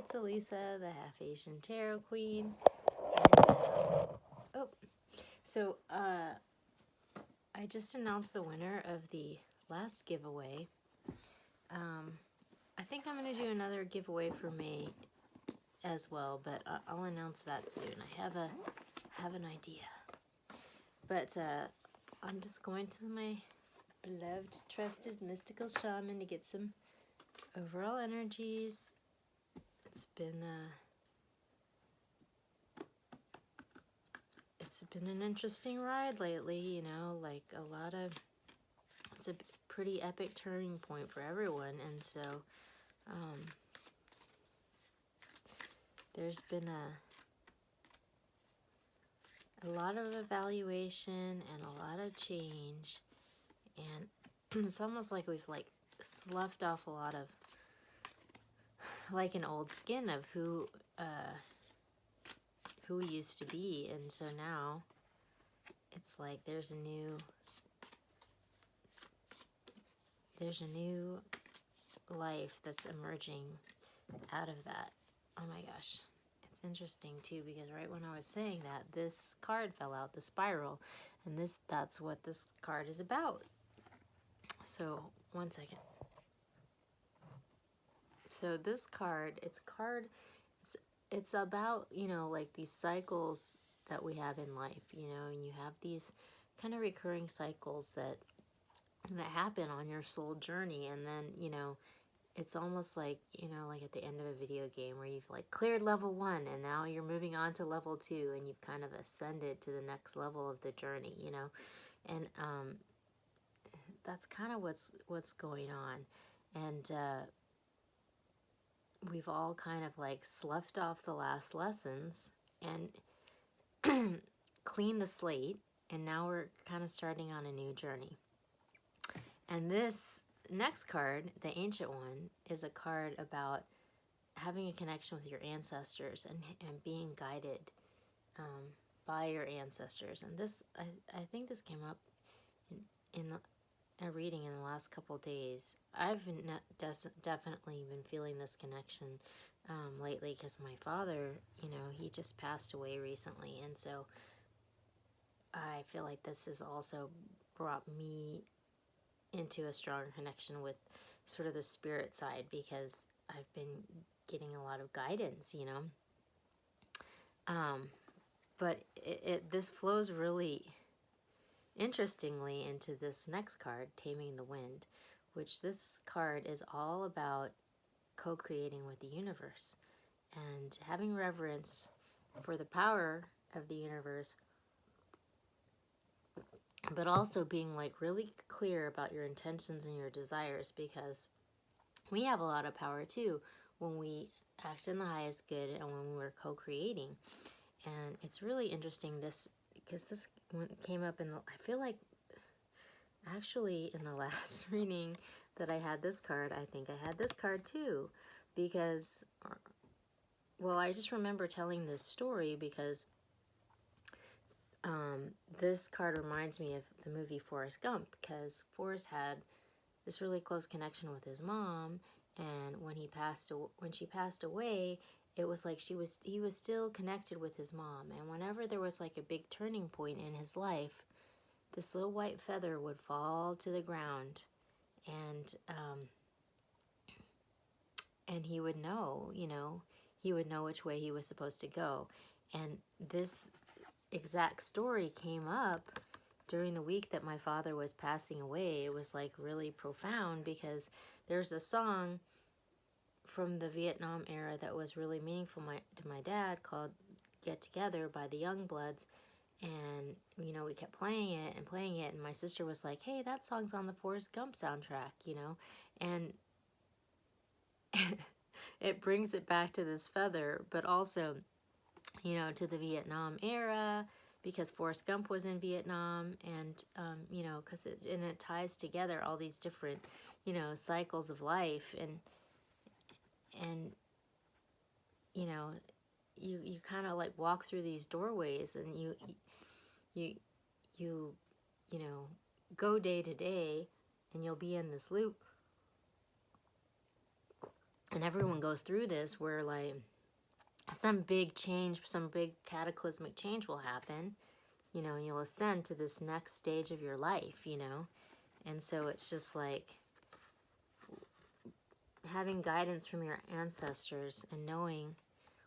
it's Elisa, the Half Asian Tarot Queen. And, I just announced the winner of the last giveaway. I think I'm going to do another giveaway for May as well, but I'll announce that soon. I have an idea. But I'm just going to my beloved, trusted, mystical shaman to get some overall energies. It's been an interesting ride lately, you know, like it's a pretty epic turning point for everyone, and so there's been a lot of evaluation and a lot of change, and it's almost like we've like sloughed off a lot of like an old skin of who we used to be, and so now it's like there's a new life that's emerging out of that. Oh my gosh, it's interesting too, because right when I was saying that, this card fell out, the spiral, and that's what this card is about. So one second. So this card, it's about, you know, like these cycles that we have in life, you know, and you have these kind of recurring cycles that happen on your soul journey, and then, you know, it's almost like, you know, like at the end of a video game where you've like cleared level 1 and now you're moving on to level 2 and you've kind of ascended to the next level of the journey, you know, and that's kind of what's going on, and we've all kind of like sloughed off the last lessons and cleaned the slate, and now we're kind of starting on a new journey. And this next card, the ancient one, is a card about having a connection with your ancestors and being guided by your ancestors. And this, I think this came up in a reading in the last couple days. I've definitely been feeling this connection lately, because my father, you know, he just passed away recently, and so I feel like this has also brought me into a stronger connection with sort of the spirit side, because I've been getting a lot of guidance, you know. But this flows really interestingly into this next card, Taming the Wind, which this card is all about co-creating with the universe and having reverence for the power of the universe, but also being like really clear about your intentions and your desires, because we have a lot of power too when we act in the highest good and when we're co-creating. And it's really interesting, because this came up I feel like actually in the last reading that I had this card, I think I had this card too, because, well, I just remember telling this story because this card reminds me of the movie Forrest Gump, because Forrest had this really close connection with his mom, and when she passed away, it was like he was still connected with his mom, and whenever there was like a big turning point in his life, this little white feather would fall to the ground, and he would know, you know, he would know which way he was supposed to go. And this exact story came up during the week that my father was passing away. It was like really profound, because there's a song from the Vietnam era that was really meaningful to my dad, called Get Together by the Youngbloods. And, you know, we kept playing it, and my sister was like, hey, that song's on the Forrest Gump soundtrack, you know, and it brings it back to this feather, but also, you know, to the Vietnam era, because Forrest Gump was in Vietnam, and, you know, because it ties together all these different, you know, cycles of life, and you know, you kind of like walk through these doorways, and you know, go day to day, and you'll be in this loop And everyone goes through this where like some big change, some big cataclysmic change will happen, you know, and you'll ascend to this next stage of your life, you know. And so it's just like having guidance from your ancestors and knowing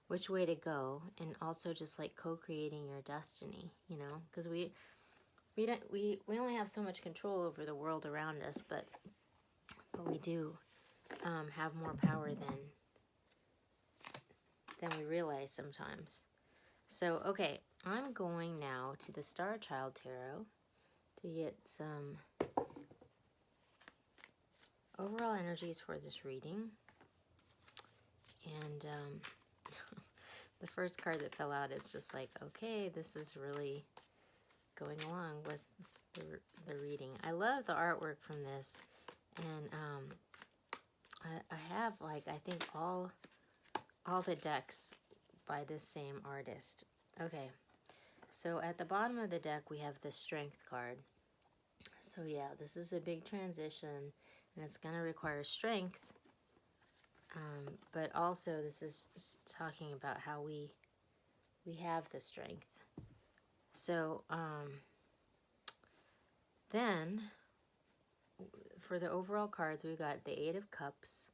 which way to go, and also just like co-creating your destiny, you know, because we only have so much control over the world around us, but we do have more power than we realize sometimes. So okay, I'm going now to the Star Child Tarot to get some overall energies for this reading. And the first card that fell out is just like, okay, this is really going along with the reading. I love the artwork from this, and I have like, I think all the decks by this same artist. Okay, so at the bottom of the deck we have the Strength card. So yeah, this is a big transition, and it's going to require strength, but also this is talking about how we have the strength. So then for the overall cards, we've got the Eight of Cups,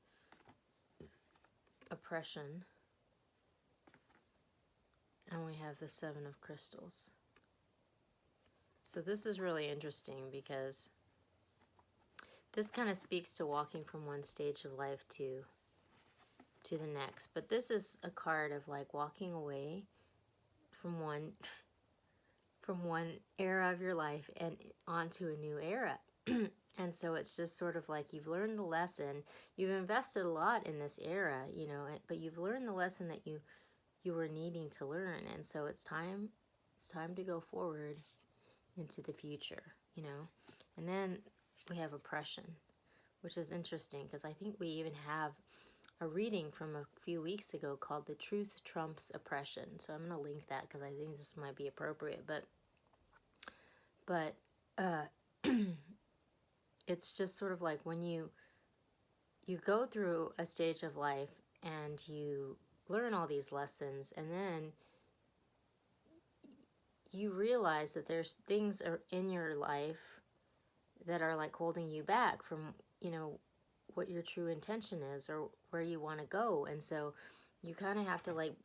Oppression, and we have the Seven of Crystals. So this is really interesting because this kind of speaks to walking from one stage of life to the next. But this is a card of like walking away from one era of your life and onto a new era. And so it's just sort of like you've learned the lesson. You've invested a lot in this era, you know, but you've learned the lesson that you were needing to learn. And so it's time to go forward into the future, you know. And then we have Oppression, which is interesting because I think we even have a reading from a few weeks ago called The Truth Trumps Oppression. So I'm going to link that because I think this might be appropriate. But it's just sort of like when you go through a stage of life and you learn all these lessons, and then you realize that there's things in your life that are like holding you back from, you know, what your true intention is or where you want to go. And so you kind of have to like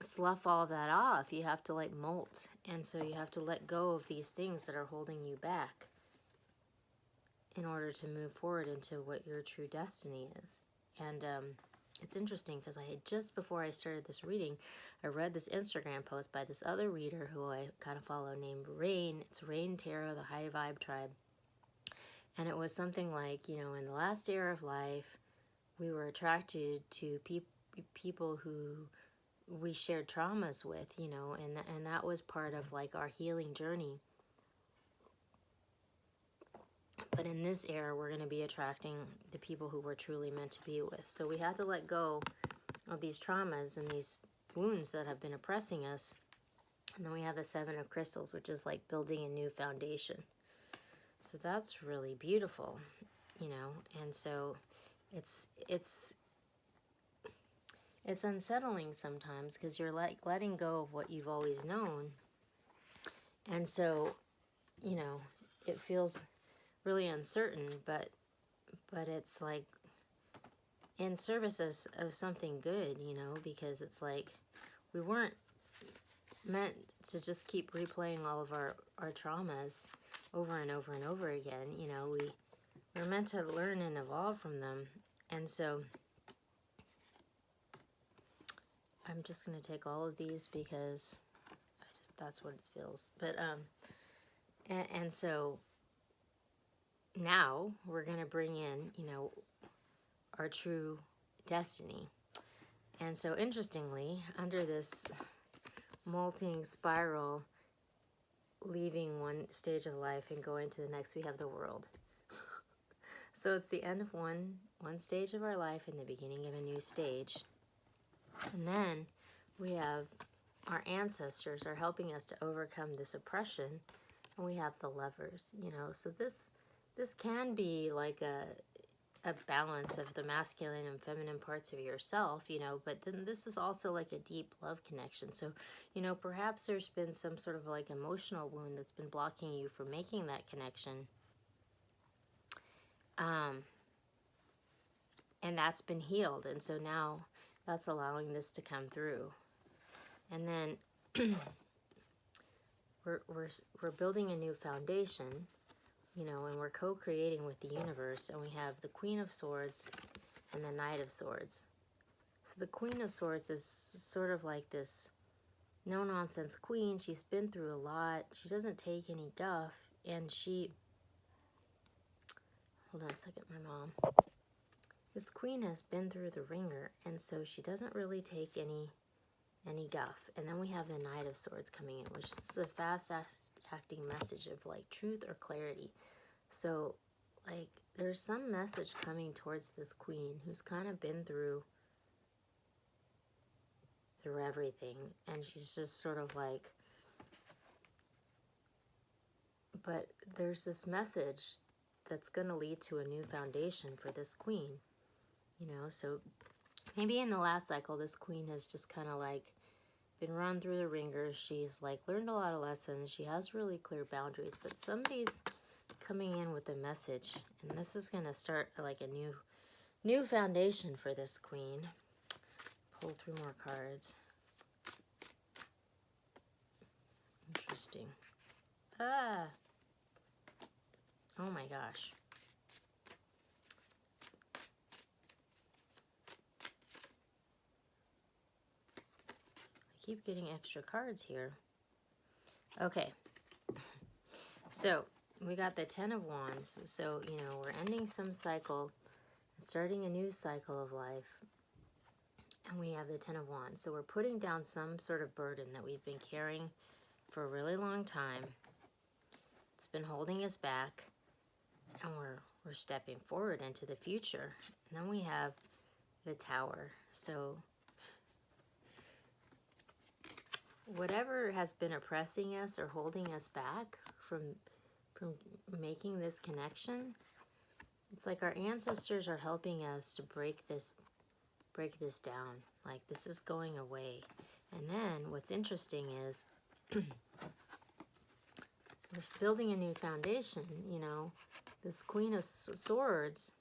slough all of that off. You have to like molt. And so you have to let go of these things that are holding you back in order to move forward into what your true destiny is. And it's interesting because I had just before I started this reading, I read this Instagram post by this other reader who I kind of follow named Rayne. It's Rayne Tarot, the High Vibe Tribe. And it was something like, you know, in the last era of life, we were attracted to people who we shared traumas with, you know, and that was part of like our healing journey. But in this era, we're going to be attracting the people who we're truly meant to be with. So we have to let go of these traumas and these wounds that have been oppressing us. And then we have the Seven of Crystals, which is like building a new foundation. So that's really beautiful, you know. And so it's unsettling sometimes because you're like letting go of what you've always known. And so, you know, it feels really uncertain, but it's like in service of something good, you know, because it's like we weren't meant to just keep replaying all of our traumas over and over and over again. You know, we're meant to learn and evolve from them. And so I'm just going to take all of these because that's what it feels. But and so now we're going to bring in, you know, our true destiny. And so interestingly, under this molting spiral, leaving one stage of life and going to the next, we have the World. So it's the end of one stage of our life and the beginning of a new stage. And then we have our ancestors are helping us to overcome this oppression, and we have the Lovers, you know. So this can be like a balance of the masculine and feminine parts of yourself, you know, but then this is also like a deep love connection. So, you know, perhaps there's been some sort of like emotional wound that's been blocking you from making that connection. And that's been healed. And so now that's allowing this to come through. And then we're building a new foundation, you know, and we're co-creating with the universe. And we have the Queen of Swords and the Knight of Swords. So the Queen of Swords is sort of like this no-nonsense queen. She's been through a lot. She doesn't take any guff. And she... Hold on a second, my mom. This queen has been through the ringer, and so she doesn't really take any guff. And then we have the Knight of Swords coming in, which is a fast-acting message of, like, truth or clarity. So, like, there's some message coming towards this queen who's kind of been through everything, and she's just sort of like... But there's this message that's going to lead to a new foundation for this queen, you know. So maybe in the last cycle, this queen has just kind of like been run through the ringer. She's like learned a lot of lessons. She has really clear boundaries, but somebody's coming in with a message, and this is going to start like a new foundation for this queen. Pull 3 more cards. Interesting. Ah. Oh my gosh. I keep getting extra cards here. Okay. So, we got the 10 of Wands. So, you know, we're ending some cycle, starting a new cycle of life. And we have the 10 of Wands. So, we're putting down some sort of burden that we've been carrying for a really long time. It's been holding us back. And we're stepping forward into the future. And then we have the Tower. So whatever has been oppressing us or holding us back from making this connection, it's like our ancestors are helping us to break this down. Like, this is going away. And then what's interesting is we're building a new foundation, you know. This Queen of Swords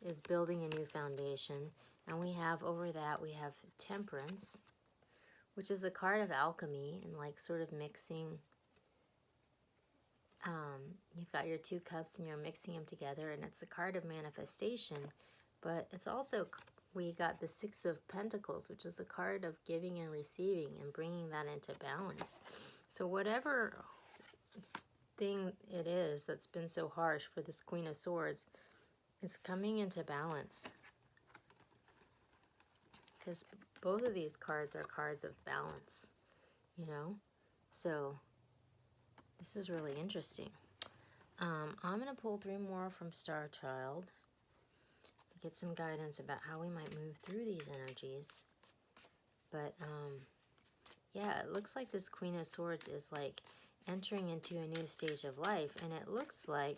is building a new foundation. And we have over that, we have Temperance, which is a card of alchemy and like sort of mixing. You've got your 2 cups and you're mixing them together, and it's a card of manifestation. But it's also, we got the 6 of Pentacles, which is a card of giving and receiving and bringing that into balance. So whatever thing it is that's been so harsh for this Queen of Swords, it's coming into balance, because both of these cards are cards of balance, you know. So this is really interesting. I'm going to pull 3 more from Star Child to get some guidance about how we might move through these energies. But yeah, it looks like this Queen of Swords is like entering into a new stage of life, and it looks like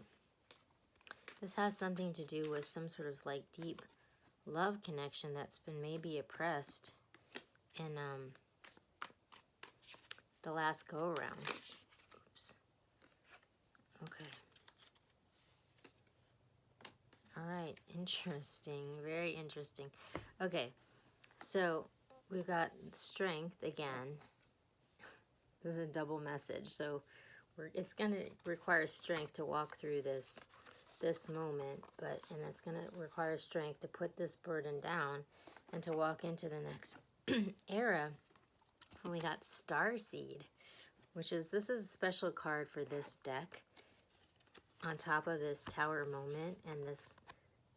this has something to do with some sort of like deep love connection that's been maybe oppressed in the last go around. Oops. Okay. All right, interesting, very interesting. Okay, so we've got strength again. This is a double message, so it's going to require strength to walk through this moment, and it's going to require strength to put this burden down and to walk into the next era. And we got Starseed, this is a special card for this deck on top of this Tower moment and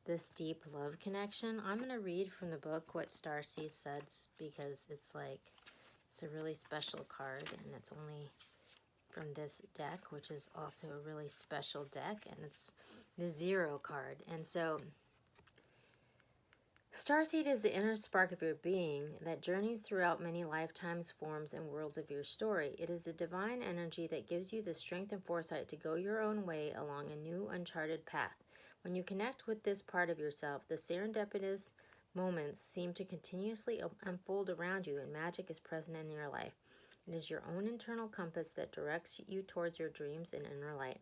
this deep love connection. I'm going to read from the book what Starseed says, because it's a really special card, and it's only from this deck, which is also a really special deck, and it's the 0 card. And so Starseed is the inner spark of your being that journeys throughout many lifetimes, forms, and worlds of your story. It is a divine energy that gives you the strength and foresight to go your own way along a new uncharted path. When you connect with this part of yourself, the serendipitous moments seem to continuously unfold around you, and magic is present in your life. It is your own internal compass that directs you towards your dreams and inner light.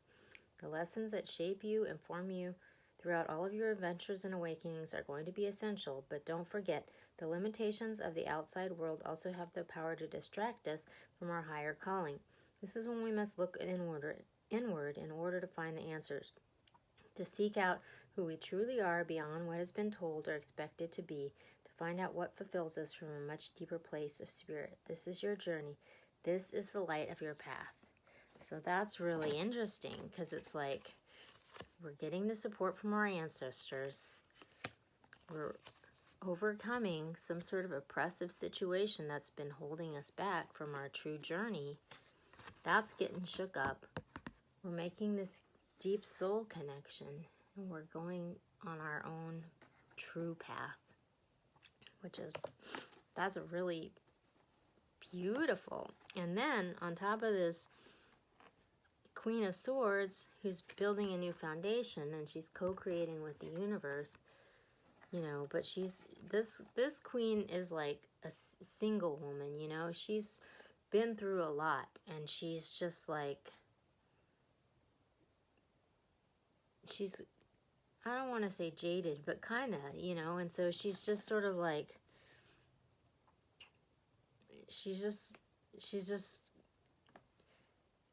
The lessons that shape you and form you throughout all of your adventures and awakenings are going to be essential, but don't forget, the limitations of the outside world also have the power to distract us from our higher calling. This is when we must look inward in order to find the answers, to seek out who we truly are beyond what has been told or expected to be, to find out what fulfills us from a much deeper place of spirit. This is your journey. This is the light of your path. So that's really interesting, because it's like we're getting the support from our ancestors. We're overcoming some sort of oppressive situation that's been holding us back from our true journey. That's getting shook up. We're making this deep soul connection, and we're going on our own true path, that's a really beautiful. And then on top of this, Queen of Swords, who's building a new foundation, and she's co-creating with the universe, but this queen is like a single woman, she's been through a lot, and she's just like, I don't want to say jaded, but kind of, and so she's just sort of like, she's just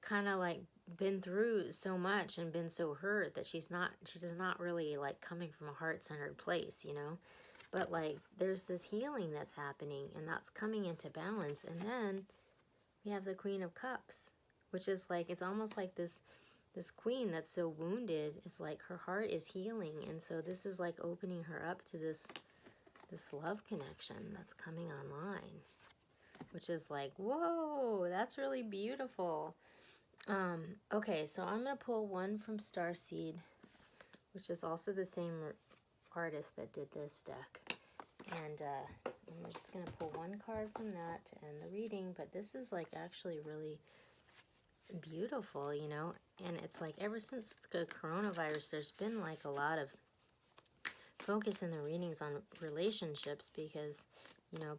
kind of like been through so much and been so hurt that she does not really like coming from a heart-centered place, but like there's this healing that's happening, and that's coming into balance. And then we have the Queen of Cups, which is like, it's almost like this queen that's so wounded is like her heart is healing, and so this is like opening her up to this love connection that's coming online, which is like, whoa, that's really beautiful. Okay, so I'm going to pull one from Starseed, which is also the same artist that did this deck. And I'm just going to pull one card from that to end the reading, but this is like actually really beautiful, and it's like ever since the coronavirus, there's been like a lot of focus in the readings on relationships because,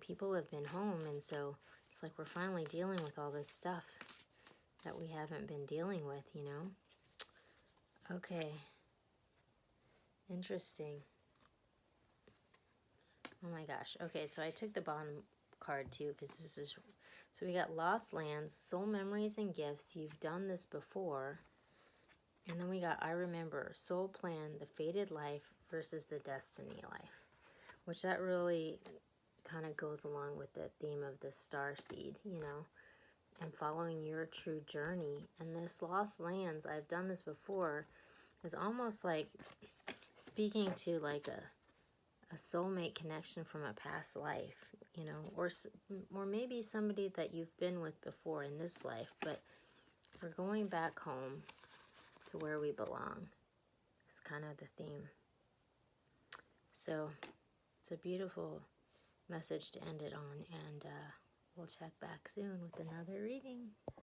people have been home, and so it's like we're finally dealing with all this stuff that we haven't been dealing with, Okay. Interesting. Oh my gosh. Okay, so I took the bottom card too, because this is, so we got Lost Lands, Soul Memories and Gifts, You've Done This Before. And then we got I Remember, Soul Plan, The Fated Life versus the Destiny Life, which that really kind of goes along with the theme of the star seed, and following your true journey. And this Lost Lands, I've done this before, is almost like speaking to like a soulmate connection from a past life, or maybe somebody that you've been with before in this life, but we're going back home to where we belong. It's kind of the theme. So it's a beautiful message to end it on, and we'll check back soon with another reading.